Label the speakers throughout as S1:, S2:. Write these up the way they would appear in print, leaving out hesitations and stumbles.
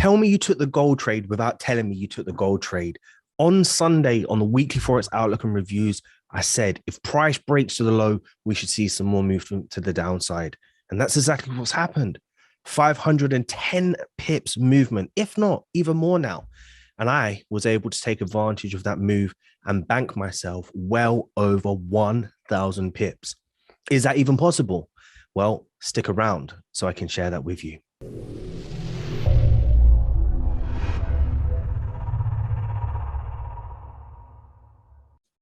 S1: Tell me you took the gold trade without telling me you took the gold trade. On Sunday, on the weekly Forex Outlook and Reviews, I said if price breaks to the low, we should see some more movement to the downside. And that's exactly what's happened. 510 pips movement, if not even more now. And I was able to take advantage of that move and bank myself well over 1,000 pips. Is that even possible? Well, stick around so I can share that with you.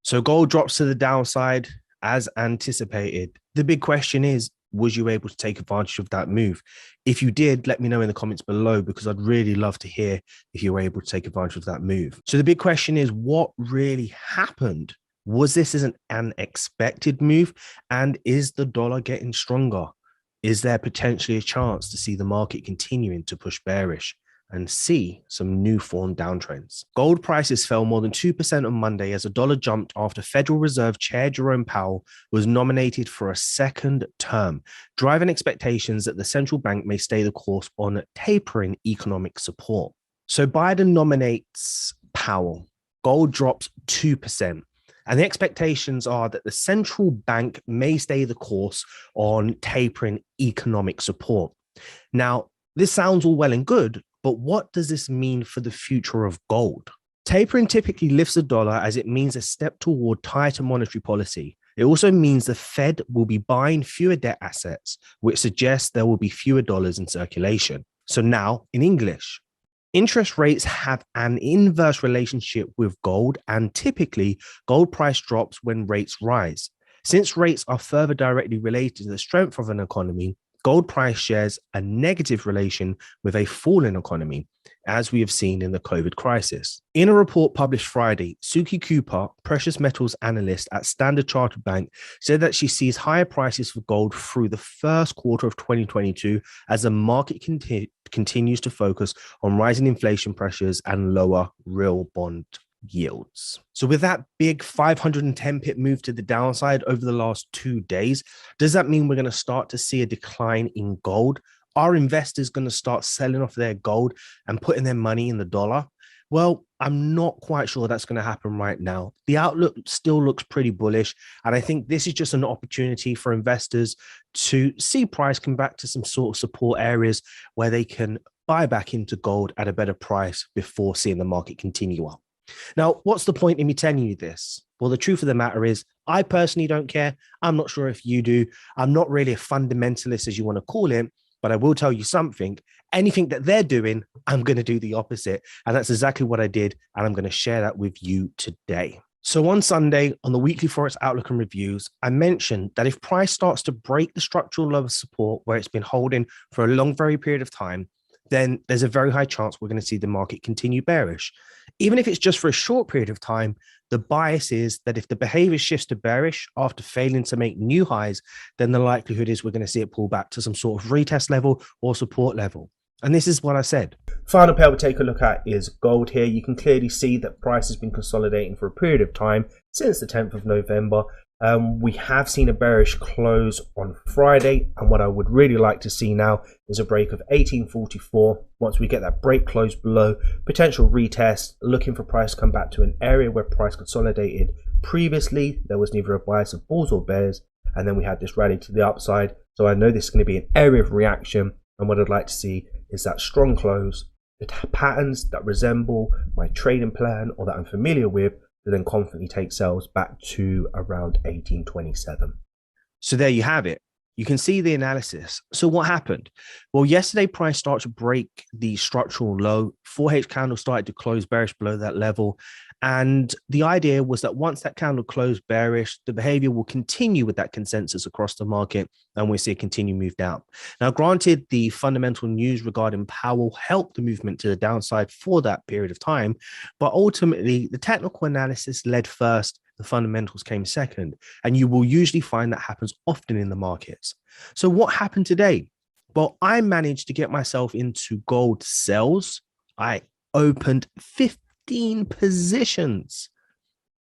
S1: So gold drops to the downside as anticipated. The big question is, was you able to take advantage of that move? If you did, let me know in the comments below, because I'd really love to hear if you were able to take advantage of that move. So the big question is, what really happened? Was this an expected move? And is the dollar getting stronger? Is there potentially a chance to see the market continuing to push bearish and see some new form downtrends? Gold prices fell more than 2% on Monday as the dollar jumped after Federal Reserve Chair Jerome Powell was nominated for a second term, driving expectations that the central bank may stay the course on tapering economic support. So Biden nominates Powell, gold drops 2%. And the expectations are that the central bank may stay the course on tapering economic support. Now, this sounds all well and good, but what does this mean for the future of gold? Tapering typically lifts the dollar as it means a step toward tighter monetary policy. It also means the Fed will be buying fewer debt assets, which suggests there will be fewer dollars in circulation. So now, in English, interest rates have an inverse relationship with gold, and typically gold price drops when rates rise. Since rates are further directly related to the strength of an economy, gold price shares a negative relation with a falling economy, as we have seen in the COVID crisis. In a report published Friday, Suki Cooper, precious metals analyst at Standard Chartered Bank, said that she sees higher prices for gold through the first quarter of 2022 as the market continues to focus on rising inflation pressures and lower real bond yields. So with that big 510 pip move to the downside over the last 2 days, does that mean we're going to start to see a decline in gold? Are investors going to start selling off their gold and putting their money in the dollar? Well, I'm not quite sure that's going to happen right now. The outlook still looks pretty bullish, and I think this is just an opportunity for investors to see price come back to some sort of support areas where they can buy back into gold at a better price before seeing the market continue up. Now, what's the point in me telling you this? Well, the truth of the matter is, I personally don't care. I'm not sure if you do. I'm not really a fundamentalist, as you want to call it, but I will tell you something. Anything that they're doing, I'm going to do the opposite. And that's exactly what I did. And I'm going to share that with you today. So on Sunday, on the weekly Forex Outlook and Reviews, I mentioned that if price starts to break the structural level of support where it's been holding for a long, very period of time, then there's a very high chance we're going to see the market continue bearish. Even if it's just for a short period of time, the bias is that if the behavior shifts to bearish after failing to make new highs, then the likelihood is we're going to see it pull back to some sort of retest level or support level. And this is what I said. Final pair we'll take a look at is gold here. You can clearly see that price has been consolidating for a period of time since the 10th of November. We have seen a bearish close on Friday, and what I would really like to see now is a break of 1844. Once we get that break close below, potential retest, looking for price to come back to an area where price consolidated previously. There was neither a bias of bulls or bears, and then we had this rally to the upside. So I know this is going to be an area of reaction, and what I'd like to see is that strong close, the patterns that resemble my trading plan or that I'm familiar with, to then confidently take sales back to around 1827. So there you have it. You can see the analysis. So what happened? Well, yesterday price started to break the structural low. 4H candle started to close bearish below that level. And the idea was that once that candle closed bearish, the behavior will continue with that consensus across the market, and we'll see a continued move down. Now, granted, the fundamental news regarding Powell helped the movement to the downside for that period of time, but ultimately the technical analysis led first, the fundamentals came second, and you will usually find that happens often in the markets. So what happened today? Well, I managed to get myself into gold sells. I opened 15 positions,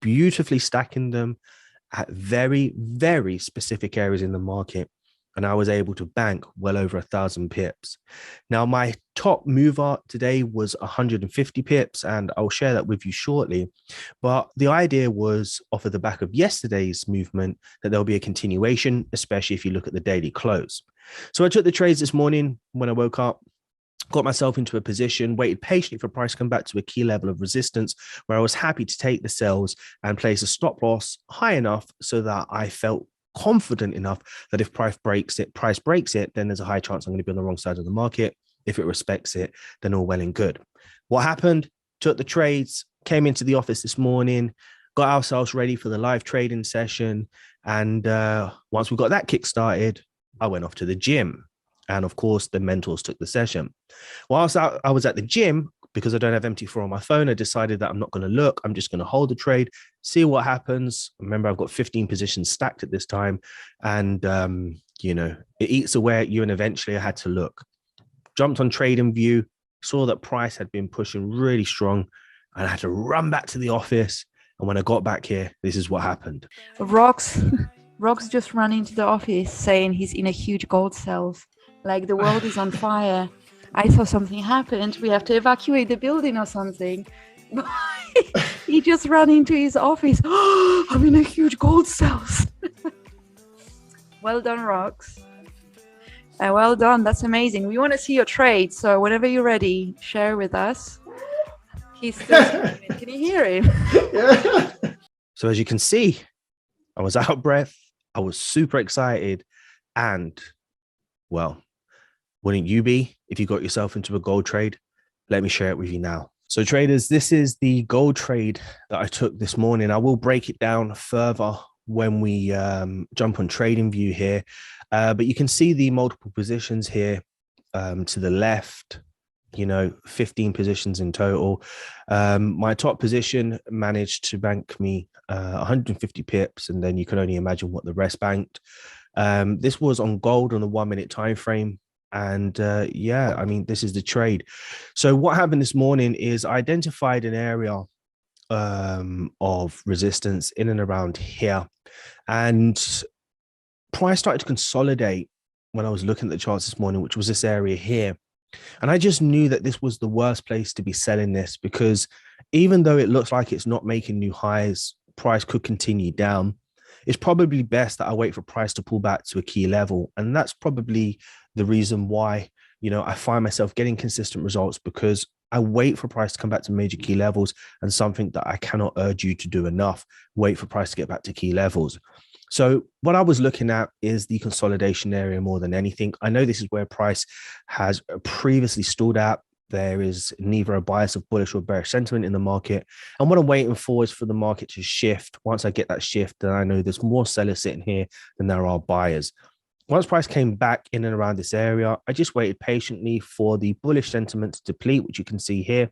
S1: beautifully stacking them at very, very specific areas in the market. and I was able to bank well over 1,000 pips. Now, my top mover today was 150 pips, and I'll share that with you shortly. But the idea was off of the back of yesterday's movement that there'll be a continuation, especially if you look at the daily close. So I took the trades this morning when I woke up, got myself into a position, waited patiently for price to come back to a key level of resistance where I was happy to take the sells and place a stop loss high enough so that I felt confident enough that if price breaks it, then there's a high chance I'm going to be on the wrong side of the market. If it respects it, then all well and good. What happened? Took the trades, came into the office this morning, got ourselves ready for the live trading session. And once we got that kick started, I went off to the gym. And of course, the mentors took the session. Whilst I was at the gym, because I don't have MT4 on my phone, I decided that I'm not going to look. I'm just going to hold the trade, see what happens. Remember, I've got 15 positions stacked at this time. And, it eats away at you. And eventually I had to look. Jumped on TradingView, saw that price had been pushing really strong. And I had to run back to the office. And when I got back here, this is what happened.
S2: Rox just ran into the office saying he's in a huge gold sales. Like the world is on fire. I thought something happened. We have to evacuate the building or something. He just ran into his office. Oh, I'm in a huge gold sales. Well done, Rox. Well done. That's amazing. We want to see your trade. So whenever you're ready, share with us. He's still screaming. Can you hear him?
S1: Yeah. So as you can see, I was out of breath. I was super excited. And, well, wouldn't you be if you got yourself into a gold trade? Let me share it with you now. So traders, this is the gold trade that I took this morning. I will break it down further when we jump on TradingView here. But you can see the multiple positions here to the left, 15 positions in total. My top position managed to bank me 150 pips, and then you can only imagine what the rest banked. This was on gold on the 1 minute time frame. And this is the trade. So what happened this morning is I identified an area of resistance in and around here. And price started to consolidate when I was looking at the charts this morning, which was this area here. And I just knew that this was the worst place to be selling this, because even though it looks like it's not making new highs, price could continue down. It's probably best that I wait for price to pull back to a key level. And that's probably the reason why, I find myself getting consistent results, because I wait for price to come back to major key levels, and something that I cannot urge you to do enough, wait for price to get back to key levels. So what I was looking at is the consolidation area more than anything. I know this is where price has previously stalled at. There is neither a bias of bullish or bearish sentiment in the market. And what I'm waiting for is for the market to shift. Once I get that shift, then I know there's more sellers sitting here than there are buyers. Once price came back in and around this area, I just waited patiently for the bullish sentiment to deplete, which you can see here.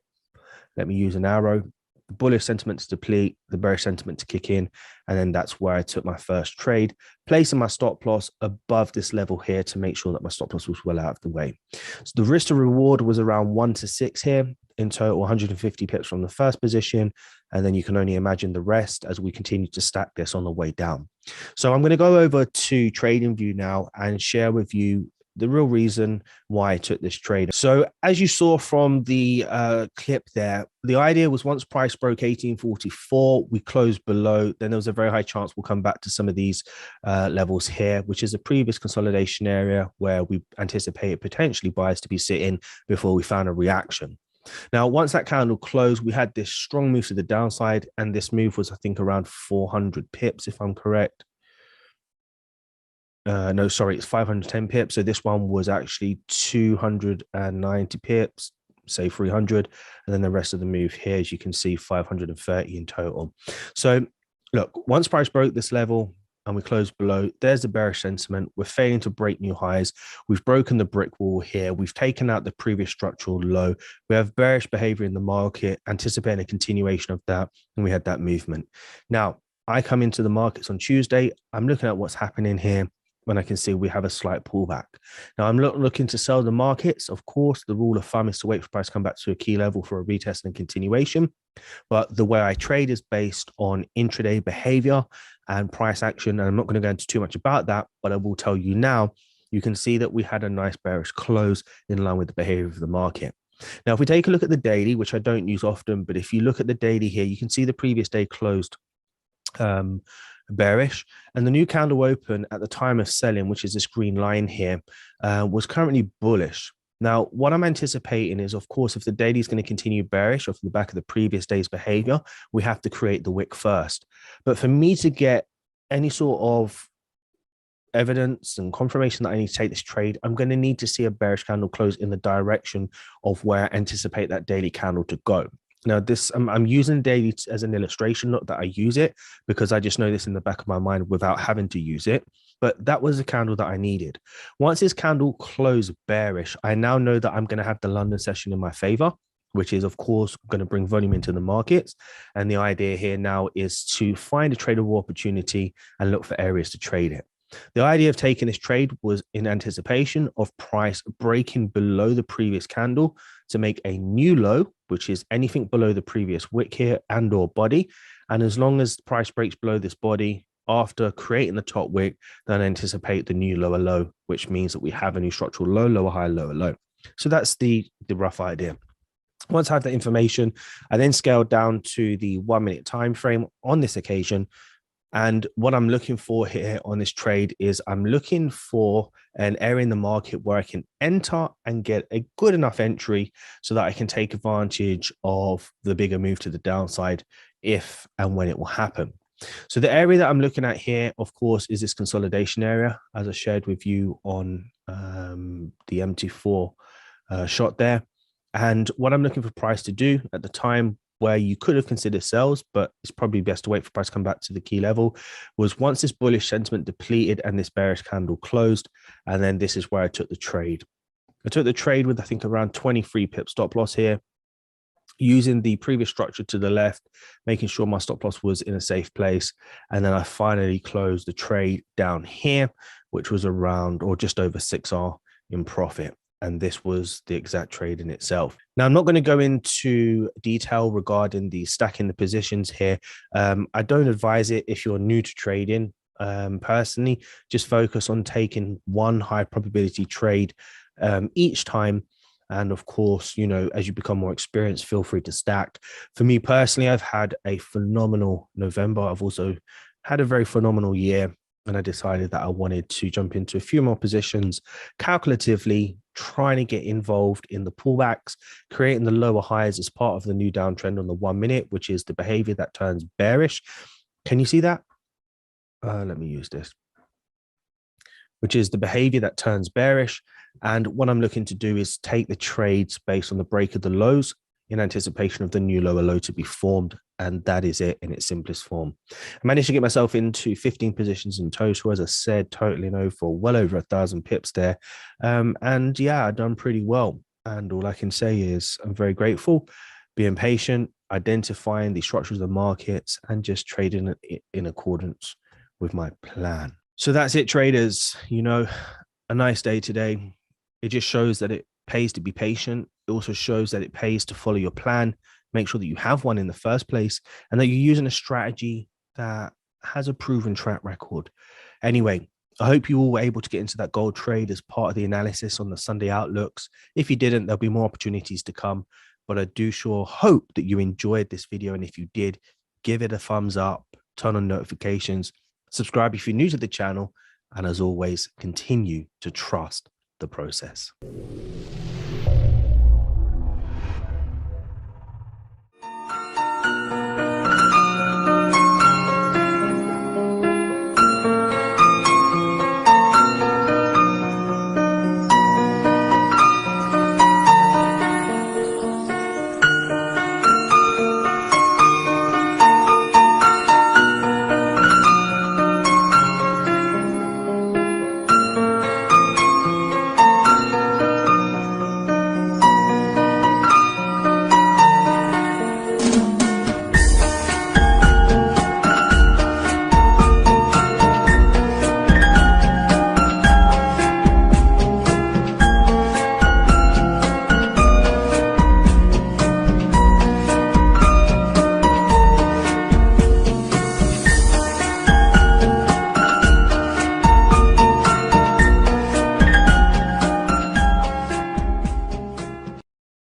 S1: Let me use an arrow. The bullish sentiment to deplete, the bearish sentiment to kick in. And then that's where I took my first trade, placing my stop loss above this level here to make sure that my stop loss was well out of the way. So the risk to reward was around 1 to 6 here. In total, 150 pips from the first position. And then you can only imagine the rest as we continue to stack this on the way down. So I'm going to go over to TradingView now and share with you the real reason why I took this trade. So as you saw from the clip there, the idea was once price broke 1844, we closed below, then there was a very high chance we'll come back to some of these levels here, which is a previous consolidation area where we anticipated potentially buyers to be sitting before we found a reaction. Now, once that candle closed, we had this strong move to the downside, and this move was, I think, around 400 pips, if I'm correct. No, sorry, it's 510 pips. So this one was actually 290 pips, say 300. And then the rest of the move here, as you can see, 530 in total. So look, once price broke this level and we closed below, there's the bearish sentiment. We're failing to break new highs. We've broken the brick wall here. We've taken out the previous structural low. We have bearish behavior in the market, anticipating a continuation of that. And we had that movement. Now, I come into the markets on Tuesday. I'm looking at what's happening here. When I can see we have a slight pullback. Now I'm looking to sell the markets. Of course, the rule of thumb is to wait for price to come back to a key level for a retest and continuation. But the way I trade is based on intraday behavior and price action. And I'm not going to go into too much about that, but I will tell you now you can see that we had a nice bearish close in line with the behavior of the market. Now, if we take a look at the daily, which I don't use often, but if you look at the daily here, you can see the previous day closed bearish, and the new candle open at the time of selling, which is this green line here, was currently bullish. Now, what I'm anticipating is, of course, if the daily is going to continue bearish off the back of the previous day's behavior, we have to create the wick first. But for me to get any sort of evidence and confirmation that I need to take this trade, I'm going to need to see a bearish candle close in the direction of where I anticipate that daily candle to go. Now, this I'm using daily as an illustration, not that I use it, because I just know this in the back of my mind without having to use it. But that was the candle that I needed. Once this candle closed bearish, I now know that I'm going to have the London session in my favor, which is, of course, going to bring volume into the markets. And the idea here now is to find a tradable opportunity and look for areas to trade it. The idea of taking this trade was in anticipation of price breaking below the previous candle to make a new low, which is anything below the previous wick here and or body. And as long as the price breaks below this body after creating the top wick, then anticipate the new lower low, which means that we have a new structural low, lower high, lower low. So that's the rough idea. Once I had that information, I then scaled down to the 1 minute time frame on this occasion. And what I'm looking for here on this trade is I'm looking for an area in the market where I can enter and get a good enough entry so that I can take advantage of the bigger move to the downside if and when it will happen. So the area that I'm looking at here, of course, is this consolidation area, as I shared with you on the MT4 shot there. And what I'm looking for price to do at the time, where you could have considered sells, but it's probably best to wait for price to come back to the key level, was once this bullish sentiment depleted and this bearish candle closed. And then this is where I took the trade. I took the trade with, I think, around 23 pip stop loss here, using the previous structure to the left, making sure my stop loss was in a safe place. And then I finally closed the trade down here, which was around or just over 6R in profit. And this was the exact trade in itself. Now, I'm not going to go into detail regarding the stacking the positions here. I don't advise it if you're new to trading. Personally, just focus on taking one high probability trade each time. And of course, you know, as you become more experienced, feel free to stack. For me personally, I've had a phenomenal November. I've also had a very phenomenal year. And I decided that I wanted to jump into a few more positions calculatively, trying to get involved in the pullbacks, creating the lower highs as part of the new downtrend on the 1 minute, which is the behavior that turns bearish. Can you see that? Let me use this, which is the behavior that turns bearish. And what I'm looking to do is take the trades based on the break of the lows in anticipation of the new lower low to be formed. And that is it in its simplest form. I managed to get myself into 15 positions in total, as I said, totaling over well over 1,000 pips there. And yeah, I've done pretty well. And all I can say is I'm very grateful, being patient, identifying the structures of the markets, and just trading in accordance with my plan. So that's it, traders. You know, a nice day today. It just shows that it pays to be patient. It also shows that it pays to follow your plan. Make sure that you have one in the first place and that you're using a strategy that has a proven track record. Anyway, I hope you all were able to get into that gold trade as part of the analysis on the Sunday outlooks. If you didn't, there'll be more opportunities to come, but I do sure hope that you enjoyed this video. And if you did, give it a thumbs up, turn on notifications, subscribe if you're new to the channel, and as always, continue to trust the process.